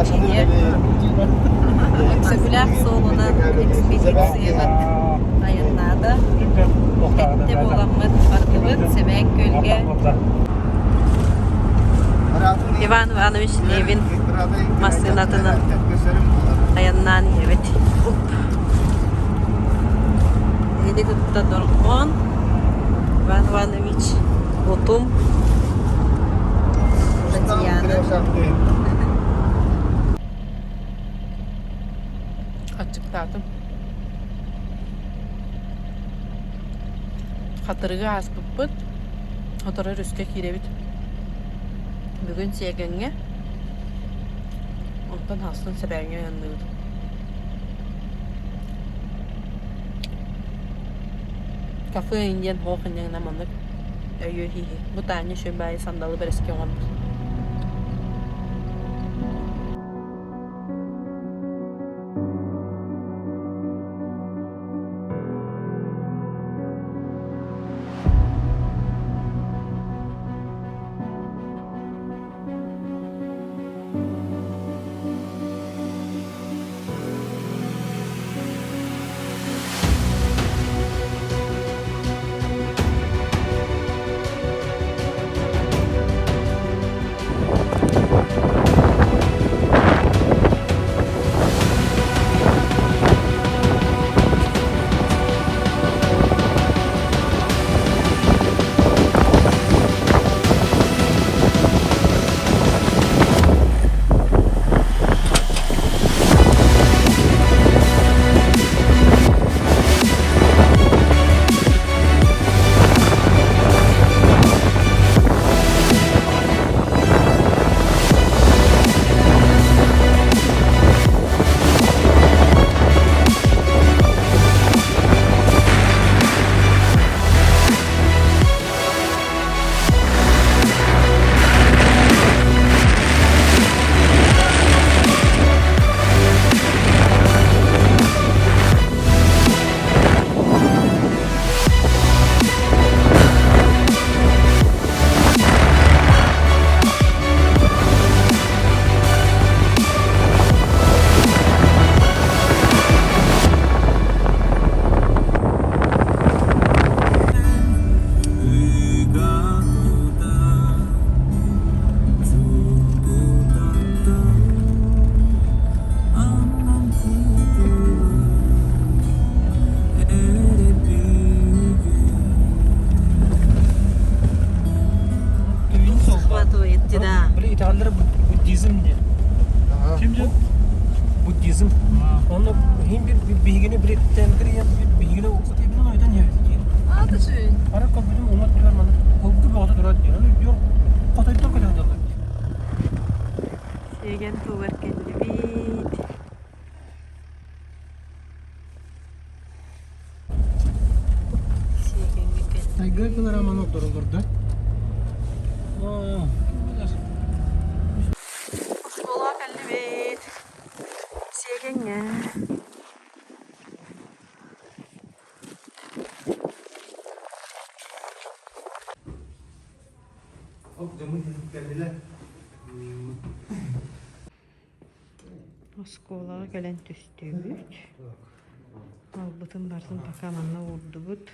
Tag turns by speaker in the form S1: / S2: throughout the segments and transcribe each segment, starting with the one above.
S1: приключения. Эксегуляк солунан экспедицияға аяннада. Әтте боламыд, бардыбыд, Себәк көлге. Иван Иванович Левин машинатына аяннан ебет. Эди күтті дұрған Иван Иванович Лутум Татьяна. Açıkladım. Hatırığı az bıbbıt. Hatırı rüske kirevit. Bugün siyegenge. Ondan hastın sebeğine yanlıyordum. Kafe indian hoğun yanına mandık. Öyle hihi. Bu tane şu bayi sandalı bereski olmuş.
S2: Budizm. Onu hem bir bilgini bir temkiriye bir bilgini okusa tabii onu aydan yer.
S1: Adı suyun.
S2: Ara kabulüm onu diyor bana. Korku bir orada durar diyor. Yok. Patayıp da kadar diyorlar.
S1: Şeygen tuvar kendini bit. Şeygen kendini.
S2: Tiger kadar aman ok durulurdu.
S1: Ola kalli bit. Şeygen ya. Oskolağa gelen tüstübüt. Albıtın barsın pakamanına vurdu but.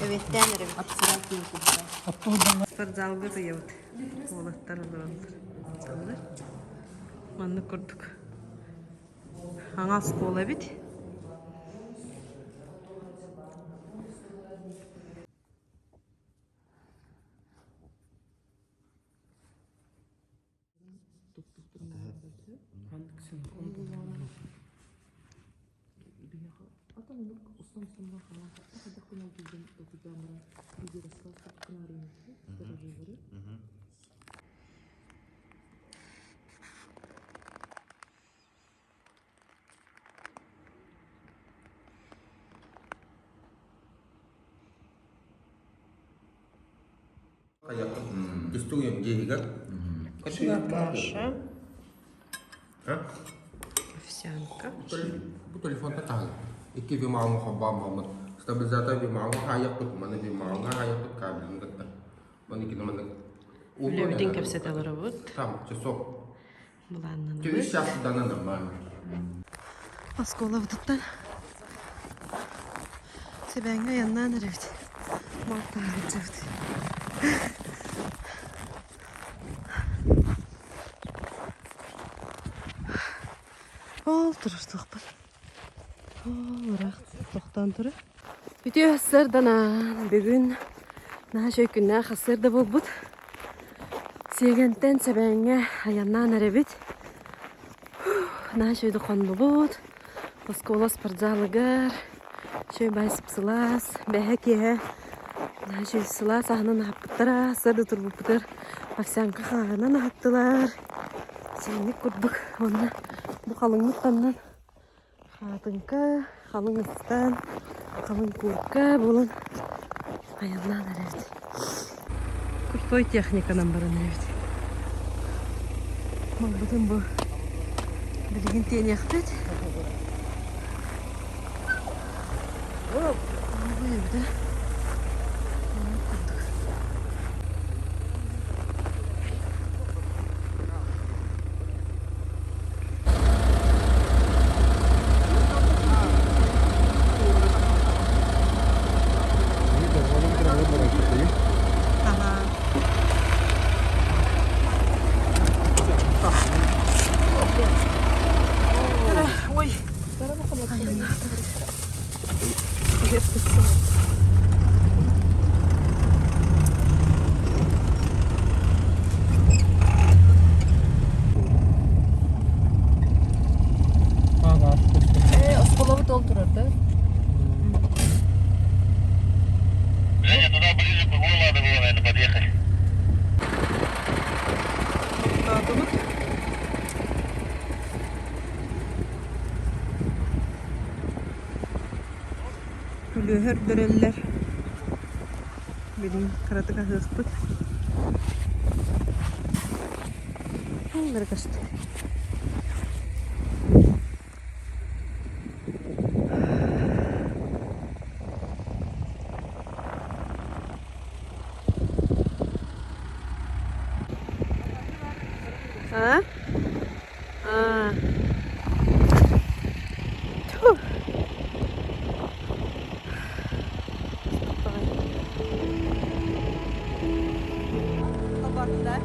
S1: Evet, denerim. Spor zalgı da Oğlatlar olanlar. Tanıdır. Manlı kurduk. Hana skola bit.
S3: Кистуем гейга.
S1: Каша. Овсянка.
S3: Bu telefon tatal. Iki vimao ngobam mamut. Stabilizator vimao hayak put mana vimao hayak put kabel ngata. Mani kita mana.
S1: Левдин кепсетелері бұд.
S3: Там часов.
S1: Бұланның
S3: Через
S1: бұд.
S3: час дана нормально.
S1: Аскола бұдыттан. Себәңі яннан әревді. Малтан бұд. Ол тұрыштық бұл. Ол ұрақ тоқтан тұры. Үте сырданан бүгін наша күнна қасырды бұл бұд. Сегенттен себәңе аяннан әребет. Наша үйді қонды бұд. Оскола спортзалығыр. Шөй байсып сылас. Бәхе кеге. Наша үйді сылас. Ағынан аппыттыра. Сырды тұр бұппытыр. Овсянка қағынан аттылар. Сенік күрдік. Онына бұл қалыңлықтаннан. Қатынка, қалыңыстан, қалың көркі болын. Аяннан әребет. Крутой техниканан барын әребет. Бұл бұтын бұл білген тен яқтет. Бұл өйді. Ой, осколовы толтырарды.
S4: Женя, туда ближе к углу надо было, наверное, подъехать.
S1: Külühür döreller. Benim karatıka hıspıt. Onları kaçtı. Ha? Aa. Tuh. Kabarttılar.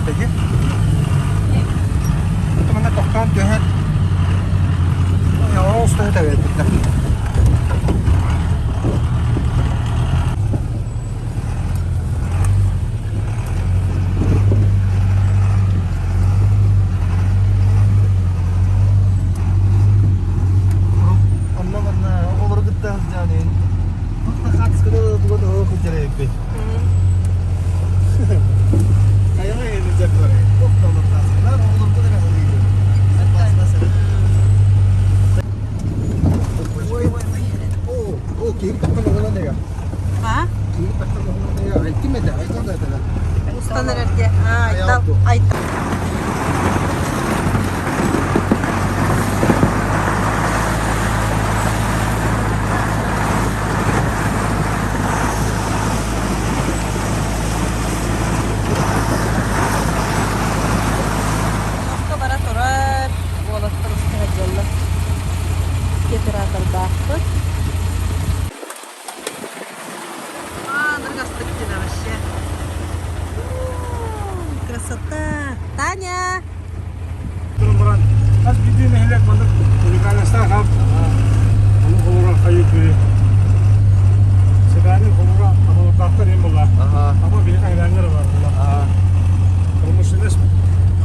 S2: tadi. Teman-teman tokan jahat. Ya Allah, sudah tahu kita.
S1: Ha? Ustanın erkeği. Ay. Красота! Таня!
S2: Turun as video na hilak mo ulikan sa kap ano kumura kayo tuloy sekarang kumura ako daftar yung mga apa bili ka ilangar ba promotionist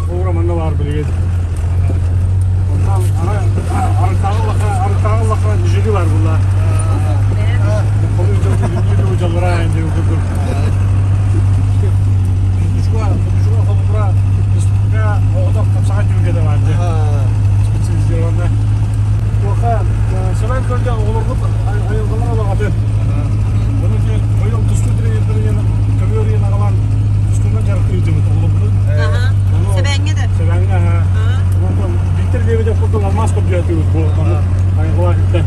S2: kumura man na war biligid artağı laka jüri var bunlar komünite jüri ucallara indi ucudur Şuna kumura üstüne o da kapsağı jüri de vardı spesiyalizirlerine Oka, seven kölge olurluk ayılgılar olamadı. Bunun ki oyun tüstü direğinin kövüyor yana kalan tüstünden jarıktırıcı mı olurluk?
S1: Sebenge de.
S2: Sebenge ha. Bunun bitir diye bir de kurtun almaz kopya atıyoruz bu. Ayılgılar gitti.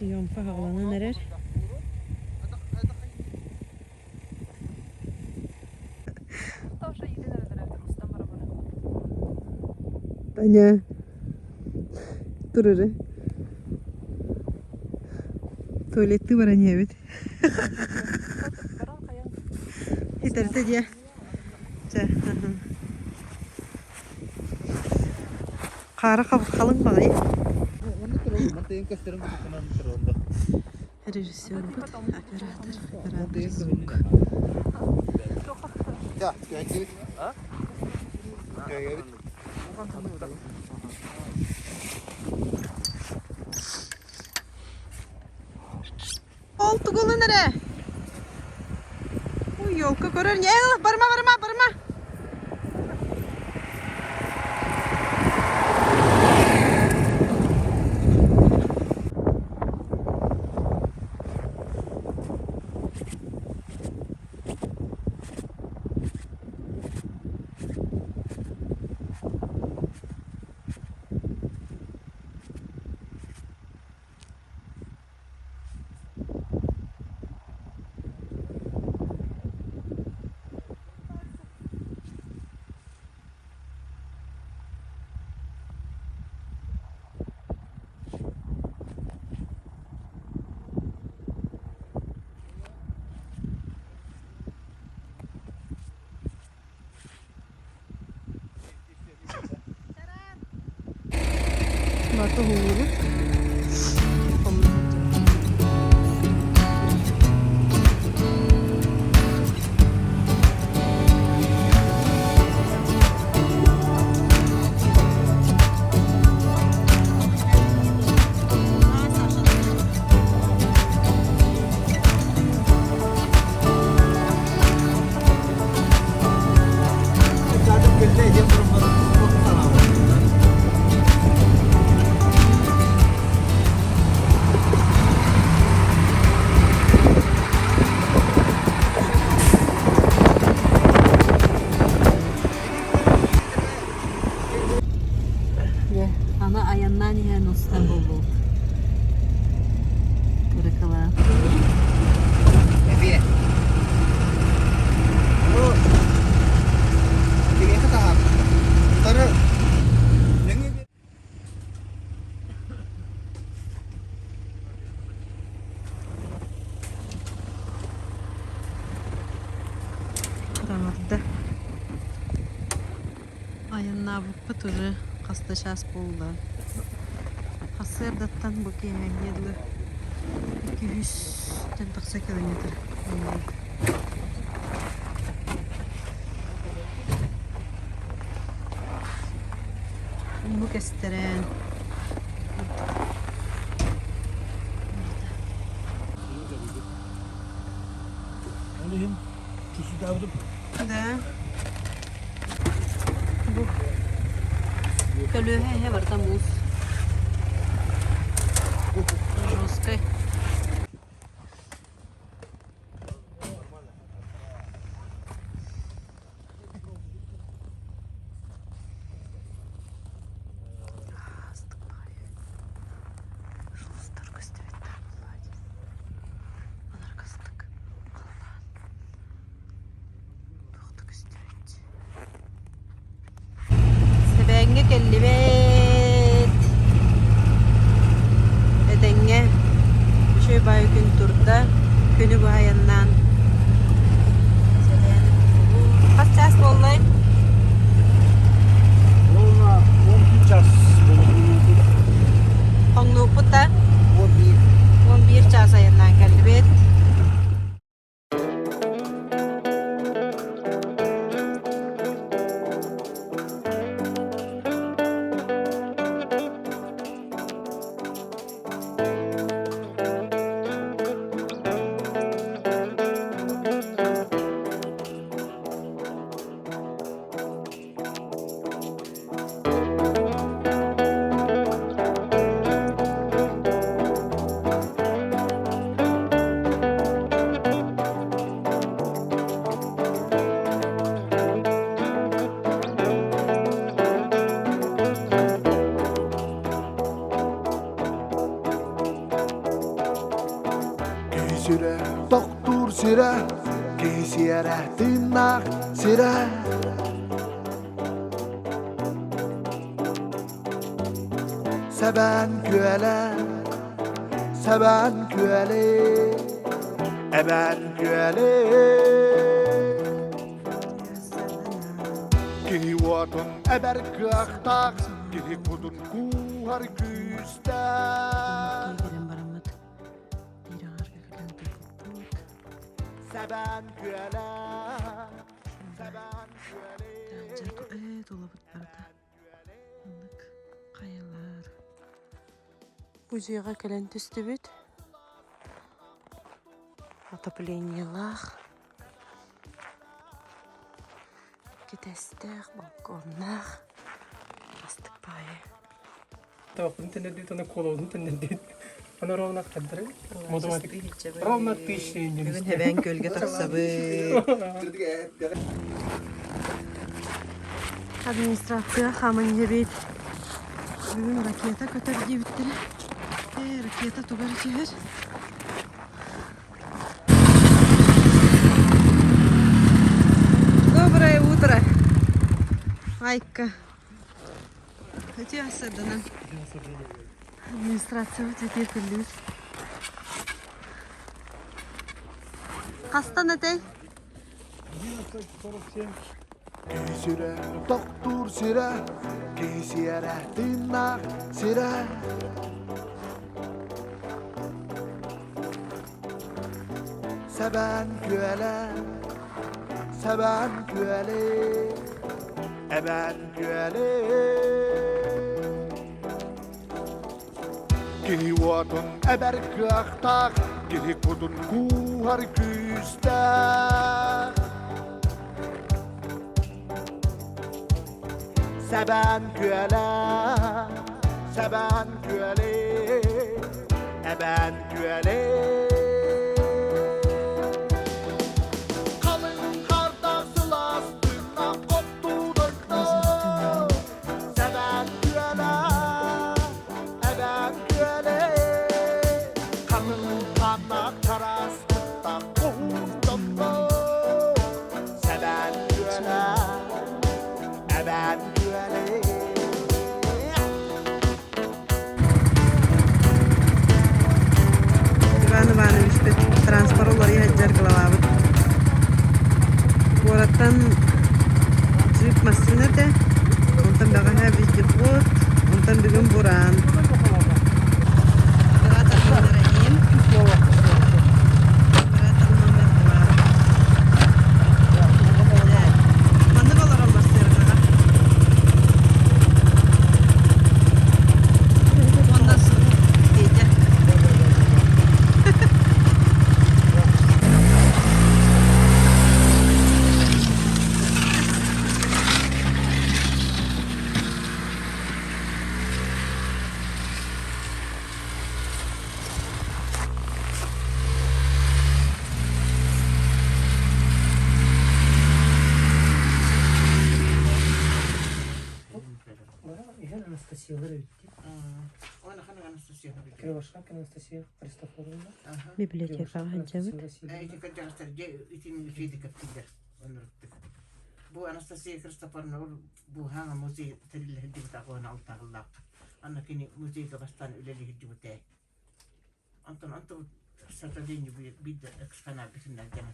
S1: Yompa havalanı neler? Таня. Турыры. Туалетті бара не бит. Хитерте де. Қары қалың бағай. Режиссер, оператор, звук. Oldu kolu nere? Uy yolka görür. Barma. Batı hulu. Ana bu pıtırı kasta şas buldu. Kasır dattan bu kiymen yedli. 200 90 kilometre. Bu kesteren.
S2: Alayım. Tüsü davdım.
S1: Da. Bu. Kalau he var tamuz. Roskay. Sebenge kellimet. Edenge. Şöyle bayağı gün turda. Günü bu hayandan. Kaç ças vallahi?
S2: Onunla 12 ças.
S1: Onlu puta. 11 ças hayandan kellimet.
S5: Sire, doktor sire, kesiyere tırnak sire. Seven güele, seven güele, eben güele. Ki vatın eber kıhtak, ki kudun kuhar küster. Seven güele, seven güele.
S1: Bu жыйга келен түстүбүт. Отоплениялар. Кетестер, балконlar. Астык байы.
S2: Так, интернет дит, она коло интернет дит. Она ровно кадры. Математик. Ровно 1000
S1: Бүгүн хебен көлгө таксабы. Администрация хамын жебет. Бүгүн ракета көтөрүп жебиттер. Ракета тугар жебер. Доброе утро. Айка. Хотя особенно. Администрация өте күлдүр. Кастан этей?
S2: 47.
S5: Sire, doktor sire, kesiyere tırnak sire. Seven güele, seven güele, eben güele. Ki vatın eber kıhtak, ki kudun kuhar küster. Seven güele, seven güele, eben güele. Kalın karda sılastığına koptu döndü. Seven güele, eben güele. Kalın kanak karastıkta kohurdundu. Seven güele, eben güele.
S1: Иван Иванович транспоролları haccar kılavabı. Bu aradan джип машина da, ondan Zaten bugün buran. Berat Almanlarayım. Berat Almanlar var. Mandık olur olmaz diyorlar. Ondan sonra gece.
S6: Ihan Анастасия Ларевки.
S7: وانا خلينا انستسيا هذيك
S6: Кривошак Анастасия Христофоровна.
S1: Библиотека Hançamit.
S7: اي تكجر ترجع يتم في ذيك التجر بو انستسيا كريستوفر نور بو هانا موزي تريل هدي بتاعه انا قلت الله انا كني موزي بستان الى اللي هدي بتاعي انتم ستدين بيد اكسفنا بسنا الجنه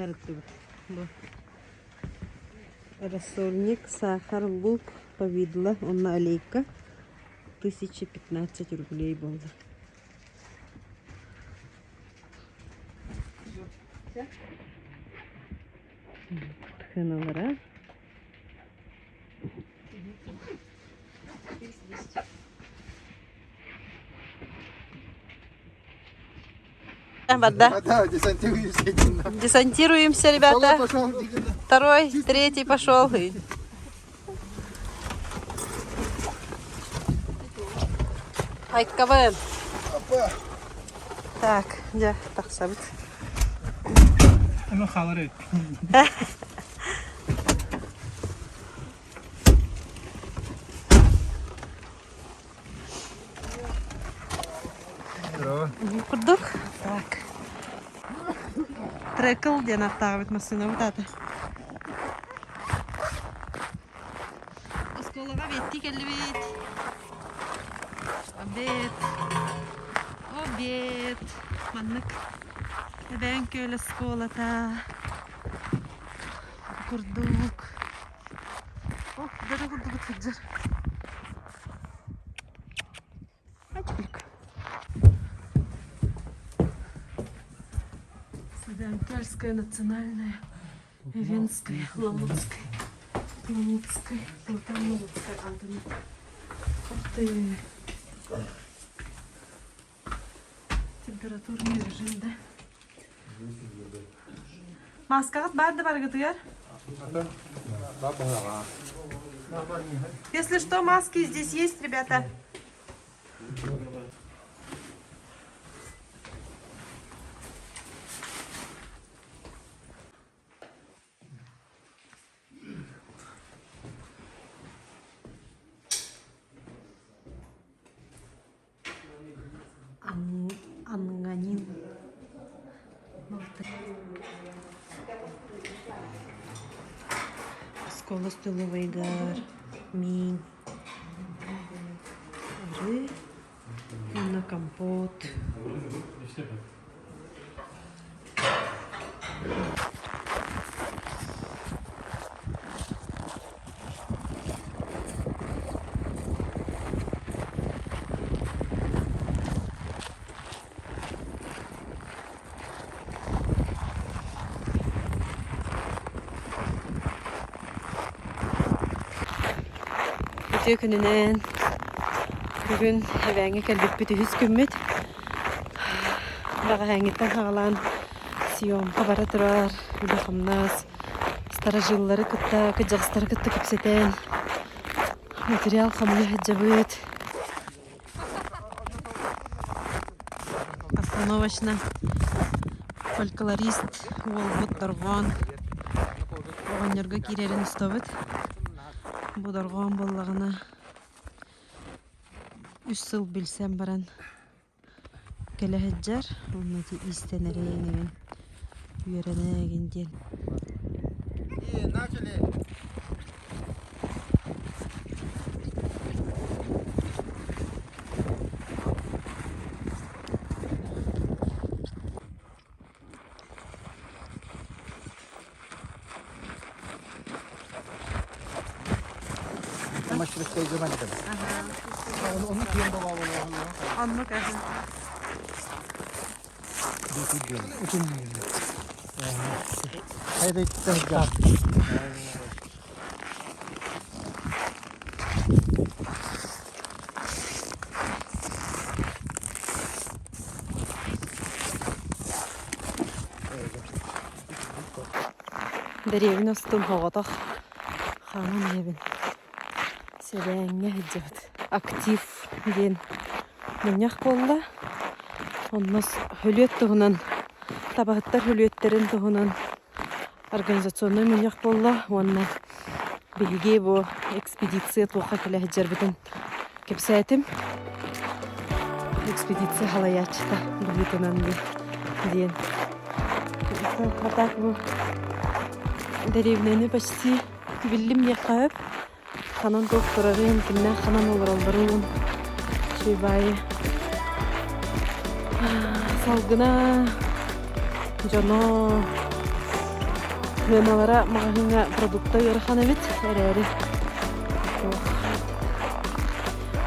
S1: арыттыбыт. Бу. Рассольник, сахар, лук, повидло, онна олейка. 1015 рублей болды. Хыналара. Вода.
S5: Да, десантируемся.
S1: Десантируемся, ребята. Второй, третий пошел. Айккабын. Так, где так сабит.
S2: Ну, халары.
S1: Курдук. Так. Трекл, где нафтагывает машина вот это. Осколова ветти келбит. Обед. Обед. Маннык. Эбен көйлө сколата. Курдук. О, даже курдук отфиджер. Ачплик. Седанкальская национальная, Венская, Лалутская, Лалутская, Антони. Ух ты! Температурный режим, да? Маска бар да баргатыгар? Если что, маски здесь есть, ребята. Анганин. Скола столовый гар. Мин. Ры. На компот. Күнінен бүгін әвәңі кәлбіп біті үз күммет. Баға әңеттен қағалан съемка бара тұрар. Үлі қамнас. Старожиллары күтті, күтжағыстары күтті күпсетен. Материал қамылы әджабыт. Остановочно. Фольклорист Уолбут Даргон. Оғанерға керерін ұстабыт. Бударган боллагына 3 жыл билсем баран келеһеджер, оннати истенереген үйренеген ден.
S5: Начали. Maçlık teyzeme gidelim. Onu kıyım baba oğlum.
S1: Anlık efendim.
S5: Üçün haydi gittim.
S1: Деревин астын хаватах. Ханан ебин. Себенге хиджабыт. Актив ден мынях болла. Оннос хөлөт тугунан табахаттар хөлөттерин тугунан организационный мынях болла. Онна биге бу экспедиция туха келе хиджарбытын кепсәтим. Экспедиция халаячта битенан ден. Хатак бу деревнени почти биллим якап. Ханан докторарын кимнә ханан олоралдырын шибай салгына жоно Мен алара магазинга продукта ярыхан эбит, эрери.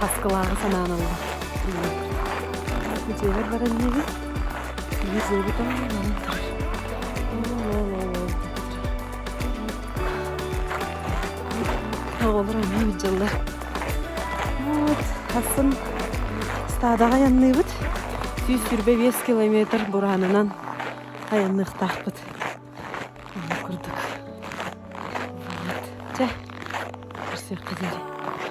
S1: Аскылағы санаан алла. Күтебер баран неби? Күтебер баран Olur ama hücceler. Вот, асын стадаға янныбыт. 125 километр буранынан аяннықтақпыт. Күрдік. Жа, көрсек қадері.